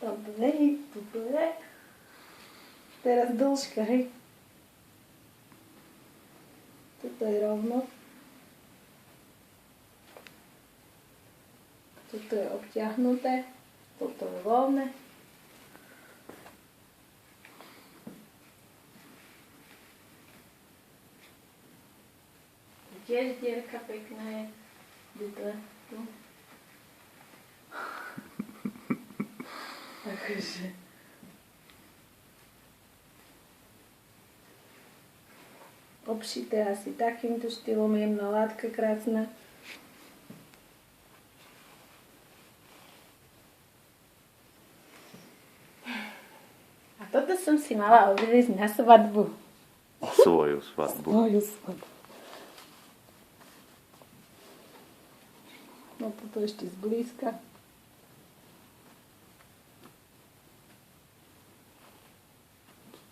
Tam to není, tu je. Teraz dĺžka, hej. Toto je rovno. Toto je obťahnuté. Toto je voľné. Tiež dierka pekná je. Kde to je? Tu. Takže. Obšité asi takýmto štýlom, jemná látka krásna. A toto som si mala odviezť na svadbu. Svoju svadbu. Svoju svadbu. No toto ešte zblízka.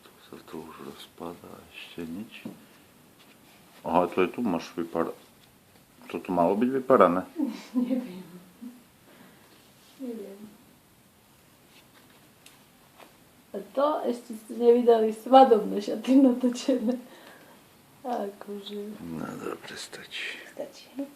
Tu sa to už rozpadá, ešte nič. Aha, to je tu máš vypadať. Toto malo byť vypadané? Neviem. A to ešte ste nevydali svadobné šaty natočené. Akože. No dobre, stačí. Stačí.